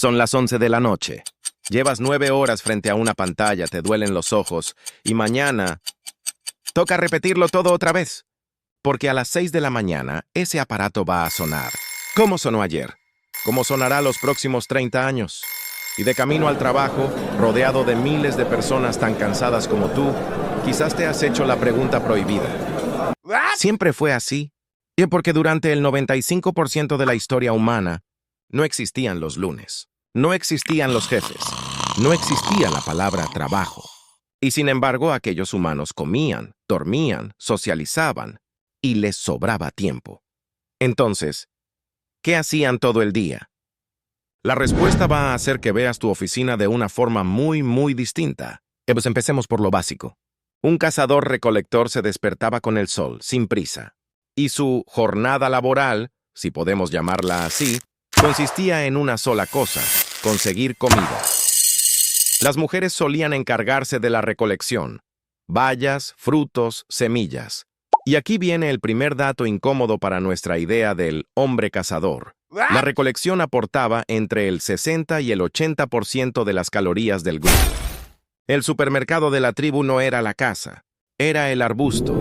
Son las 11 de la noche. Llevas 9 horas frente a una pantalla, te duelen los ojos, y mañana toca repetirlo todo otra vez. Porque a las 6 de la mañana ese aparato va a sonar. ¿Cómo sonó ayer? ¿Cómo sonará los próximos 30 años? Y de camino al trabajo, rodeado de miles de personas tan cansadas como tú, quizás te has hecho la pregunta prohibida. ¿Siempre fue así? Y porque durante el 95% de la historia humana no existían los lunes, no existían los jefes, no existía la palabra trabajo. Y sin embargo, aquellos humanos comían, dormían, socializaban y les sobraba tiempo. Entonces, ¿qué hacían todo el día? La respuesta va a hacer que veas tu oficina de una forma muy distinta. Pues empecemos por lo básico. Un cazador-recolector se despertaba con el sol, sin prisa. Y su jornada laboral, si podemos llamarla así, consistía en una sola cosa: conseguir comida. Las mujeres solían encargarse de la recolección: bayas, frutos, semillas. Y aquí viene el primer dato incómodo para nuestra idea del hombre cazador. La recolección aportaba entre el 60 y el 80% de las calorías del grupo. El supermercado de la tribu no era la casa, era el arbusto.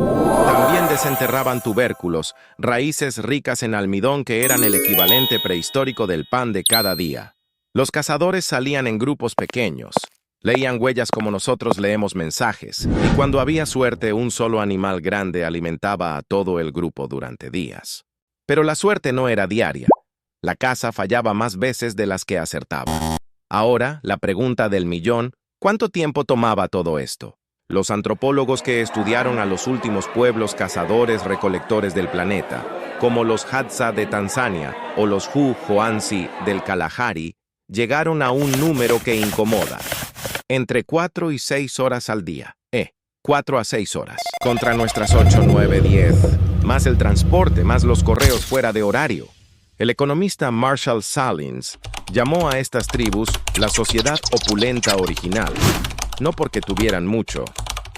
También desenterraban tubérculos, raíces ricas en almidón que eran el equivalente prehistórico del pan de cada día. Los cazadores salían en grupos pequeños. Leían huellas como nosotros leemos mensajes, y cuando había suerte, un solo animal grande alimentaba a todo el grupo durante días. Pero la suerte no era diaria. La caza fallaba más veces de las que acertaba. Ahora, la pregunta del millón: ¿cuánto tiempo tomaba todo esto? Los antropólogos que estudiaron a los últimos pueblos cazadores-recolectores del planeta, como los Hadza de Tanzania o los Hu-Hoansi del Kalahari, llegaron a un número que incomoda: entre 4 y 6 horas al día. 4 a 6 horas. Contra nuestras 8, 9, 10. Más el transporte, más los correos fuera de horario. El economista Marshall Salins llamó a estas tribus la sociedad opulenta original, no porque tuvieran mucho,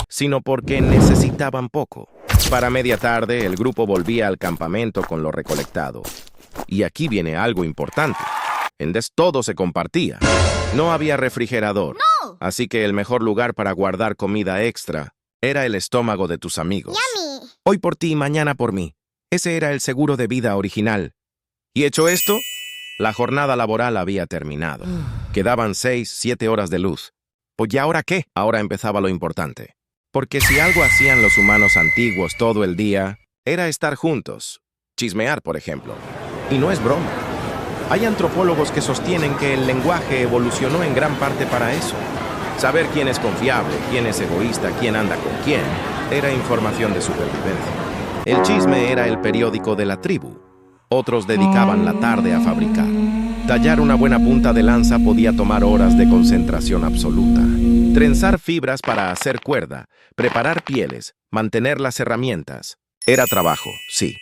sino porque necesitaban poco. Para media tarde, el grupo volvía al campamento con lo recolectado. Y aquí viene algo importante. Todo se compartía. No había refrigerador. ¡No! Así que el mejor lugar para guardar comida extra era el estómago de tus amigos. ¡Yummy! Hoy por ti, mañana por mí. Ese era el seguro de vida original. Y hecho esto, la jornada laboral había terminado. Quedaban 6, 7 horas de luz. Pues ¿y ahora qué? Ahora empezaba lo importante. Porque si algo hacían los humanos antiguos todo el día, era estar juntos. Chismear, por ejemplo. Y no es broma. Hay antropólogos que sostienen que el lenguaje evolucionó en gran parte para eso. Saber quién es confiable, quién es egoísta, quién anda con quién, era información de supervivencia. El chisme era el periódico de la tribu. Otros dedicaban la tarde a fabricar. Tallar una buena punta de lanza podía tomar horas de concentración absoluta. Trenzar fibras para hacer cuerda, preparar pieles, mantener las herramientas. Era trabajo, sí,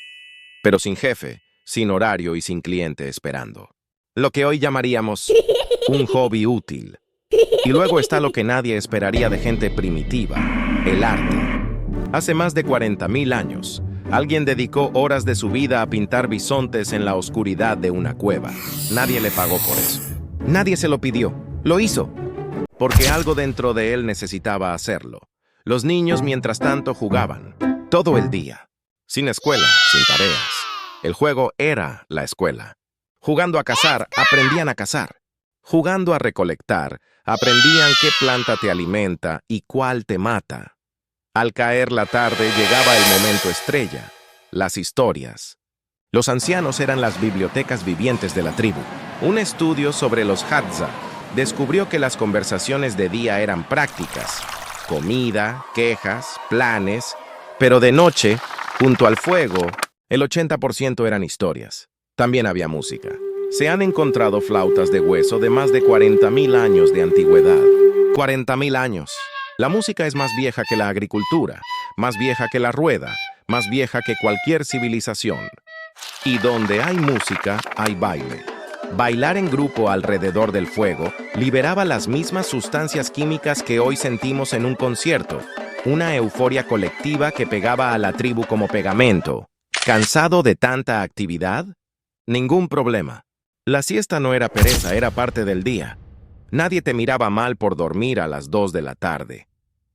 pero sin jefe, sin horario y sin cliente esperando. Lo que hoy llamaríamos un hobby útil. Y luego está lo que nadie esperaría de gente primitiva: el arte. Hace más de 40.000 años, alguien dedicó horas de su vida a pintar bisontes en la oscuridad de una cueva. Nadie le pagó por eso. Nadie se lo pidió. Lo hizo. Porque algo dentro de él necesitaba hacerlo. Los niños, mientras tanto, jugaban. Todo el día. Sin escuela, sin tareas. El juego era la escuela. Jugando a cazar, aprendían a cazar. Jugando a recolectar, aprendían qué planta te alimenta y cuál te mata. Al caer la tarde llegaba el momento estrella: las historias. Los ancianos eran las bibliotecas vivientes de la tribu. Un estudio sobre los Hadza descubrió que las conversaciones de día eran prácticas: comida, quejas, planes. Pero de noche, junto al fuego, el 80% eran historias. También había música. Se han encontrado flautas de hueso de más de 40.000 años de antigüedad. 40.000 años. La música es más vieja que la agricultura, más vieja que la rueda, más vieja que cualquier civilización. Y donde hay música, hay baile. Bailar en grupo alrededor del fuego liberaba las mismas sustancias químicas que hoy sentimos en un concierto, una euforia colectiva que pegaba a la tribu como pegamento. ¿Cansado de tanta actividad? Ningún problema. La siesta no era pereza, era parte del día. Nadie te miraba mal por dormir a las 2 de la tarde.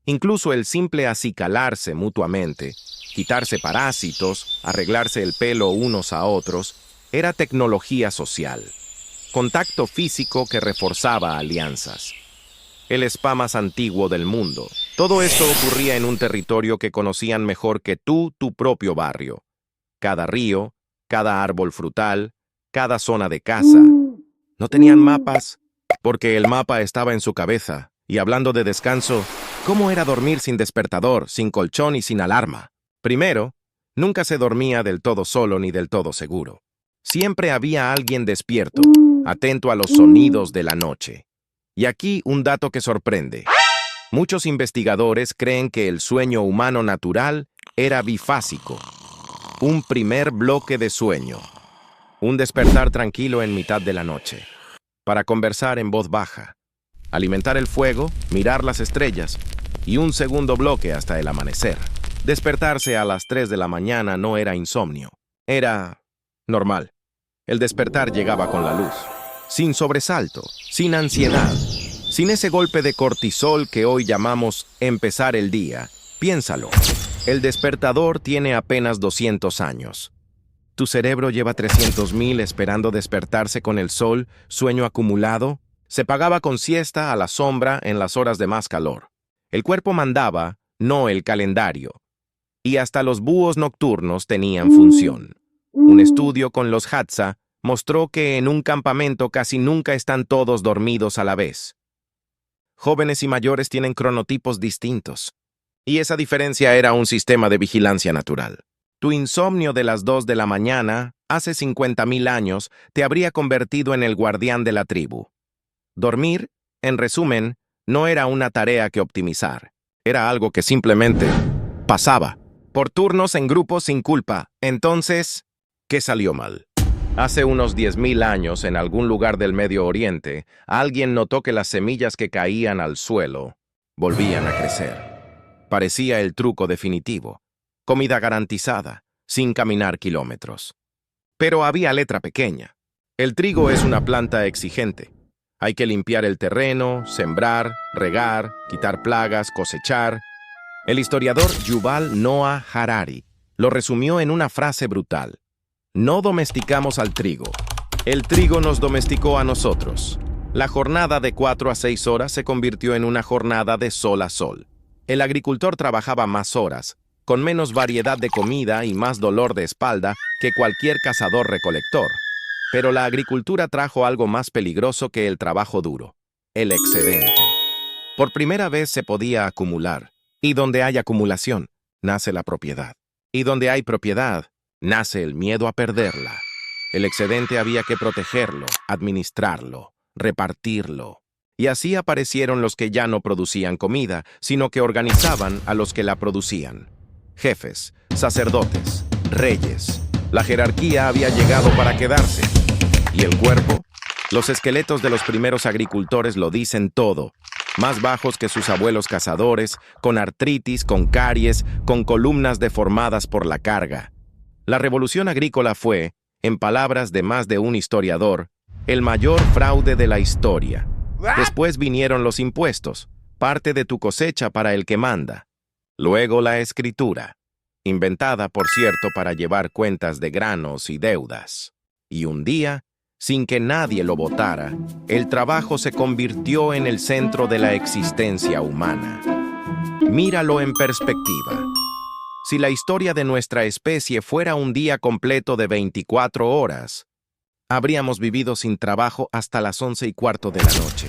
Incluso el simple acicalarse mutuamente, quitarse parásitos, arreglarse el pelo unos a otros, era tecnología social. Contacto físico que reforzaba alianzas. El spa más antiguo del mundo. Todo esto ocurría en un territorio que conocían mejor que tú, tu propio barrio. Cada río, cada árbol frutal, cada zona de casa. No tenían mapas, porque el mapa estaba en su cabeza. Y hablando de descanso, ¿cómo era dormir sin despertador, sin colchón y sin alarma? Primero, nunca se dormía del todo solo ni del todo seguro. Siempre había alguien despierto, atento a los sonidos de la noche. Y aquí un dato que sorprende. Muchos investigadores creen que el sueño humano natural era bifásico. Un primer bloque de sueño. Un despertar tranquilo en mitad de la noche. Para conversar en voz baja. Alimentar el fuego, mirar las estrellas. Y un segundo bloque hasta el amanecer. Despertarse a las 3 de la mañana no era insomnio. Era normal. El despertar llegaba con la luz. Sin sobresalto, sin ansiedad, sin ese golpe de cortisol que hoy llamamos empezar el día. Piénsalo. El despertador tiene apenas 200 años. Tu cerebro lleva 300.000 esperando despertarse con el sol, sueño acumulado. Se pagaba con siesta a la sombra en las horas de más calor. El cuerpo mandaba, no el calendario. Y hasta los búhos nocturnos tenían función. Un estudio con los Hadza mostró que en un campamento casi nunca están todos dormidos a la vez. Jóvenes y mayores tienen cronotipos distintos. Y esa diferencia era un sistema de vigilancia natural. Tu insomnio de las 2 de la mañana, hace 50.000 años, te habría convertido en el guardián de la tribu. Dormir, en resumen, no era una tarea que optimizar. Era algo que simplemente pasaba. Por turnos en grupos sin culpa. Entonces, ¿qué salió mal? Hace unos 10.000 años, en algún lugar del Medio Oriente, alguien notó que las semillas que caían al suelo volvían a crecer. Parecía el truco definitivo. Comida garantizada, sin caminar kilómetros. Pero había letra pequeña. El trigo es una planta exigente. Hay que limpiar el terreno, sembrar, regar, quitar plagas, cosechar. El historiador Yuval Noah Harari lo resumió en una frase brutal. No domesticamos al trigo. El trigo nos domesticó a nosotros. La jornada de 4 a 6 horas se convirtió en una jornada de sol a sol. El agricultor trabajaba más horas, con menos variedad de comida y más dolor de espalda que cualquier cazador-recolector. Pero la agricultura trajo algo más peligroso que el trabajo duro: el excedente. Por primera vez se podía acumular. Y donde hay acumulación, nace la propiedad. Y donde hay propiedad, nace el miedo a perderla. El excedente había que protegerlo, administrarlo, repartirlo. Y así aparecieron los que ya no producían comida, sino que organizaban a los que la producían. Jefes, sacerdotes, reyes. La jerarquía había llegado para quedarse. ¿Y el cuerpo? Los esqueletos de los primeros agricultores lo dicen todo. Más bajos que sus abuelos cazadores, con artritis, con caries, con columnas deformadas por la carga. La revolución agrícola fue, en palabras de más de un historiador, el mayor fraude de la historia. Después vinieron los impuestos, parte de tu cosecha para el que manda. Luego la escritura, inventada, por cierto, para llevar cuentas de granos y deudas. Y un día, sin que nadie lo votara, el trabajo se convirtió en el centro de la existencia humana. Míralo en perspectiva. Si la historia de nuestra especie fuera un día completo de 24 horas, habríamos vivido sin trabajo hasta las 11:15 de la noche.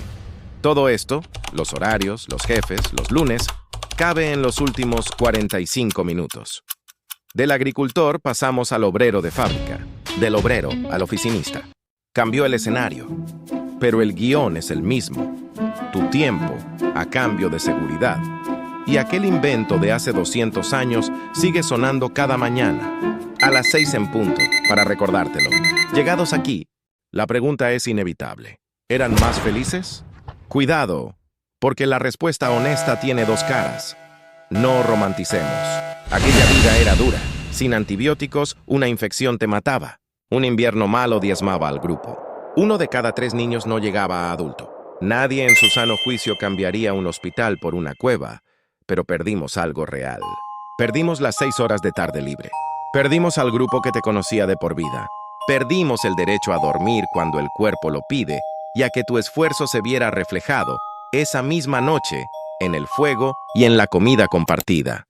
Todo esto, los horarios, los jefes, los lunes, cabe en los últimos 45 minutos. Del agricultor pasamos al obrero de fábrica, del obrero al oficinista. Cambió el escenario, pero el guión es el mismo. Tu tiempo a cambio de seguridad. Y aquel invento de hace 200 años sigue sonando cada mañana, a las 6 en punto, para recordártelo. Llegados aquí, la pregunta es inevitable. ¿Eran más felices? Cuidado, porque la respuesta honesta tiene dos caras. No romanticemos. Aquella vida era dura. Sin antibióticos, una infección te mataba. Un invierno malo diezmaba al grupo. 1 de cada 3 niños no llegaba a adulto. Nadie en su sano juicio cambiaría un hospital por una cueva, pero perdimos algo real. Perdimos las 6 horas de tarde libre. Perdimos al grupo que te conocía de por vida. Perdimos el derecho a dormir cuando el cuerpo lo pide y a que tu esfuerzo se viera reflejado esa misma noche en el fuego y en la comida compartida.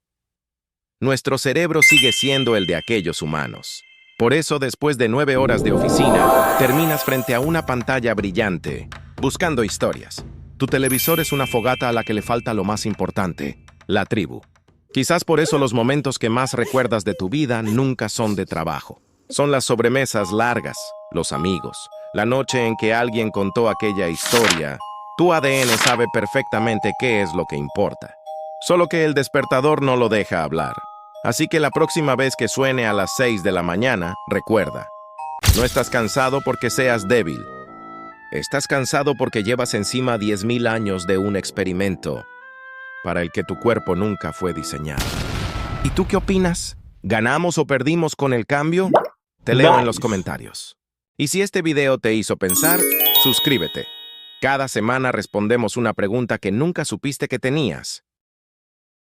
Nuestro cerebro sigue siendo el de aquellos humanos. Por eso, después de 9 horas de oficina, terminas frente a una pantalla brillante, buscando historias. Tu televisor es una fogata a la que le falta lo más importante, la tribu. Quizás por eso los momentos que más recuerdas de tu vida nunca son de trabajo. Son las sobremesas largas, los amigos, la noche en que alguien contó aquella historia. Tu ADN sabe perfectamente qué es lo que importa. Solo que el despertador no lo deja hablar. Así que la próxima vez que suene a las 6 de la mañana, recuerda. No estás cansado porque seas débil. Estás cansado porque llevas encima 10.000 años de un experimento para el que tu cuerpo nunca fue diseñado. ¿Y tú qué opinas? ¿Ganamos o perdimos con el cambio? Te leo en los comentarios. Y si este video te hizo pensar, suscríbete. Cada semana respondemos una pregunta que nunca supiste que tenías.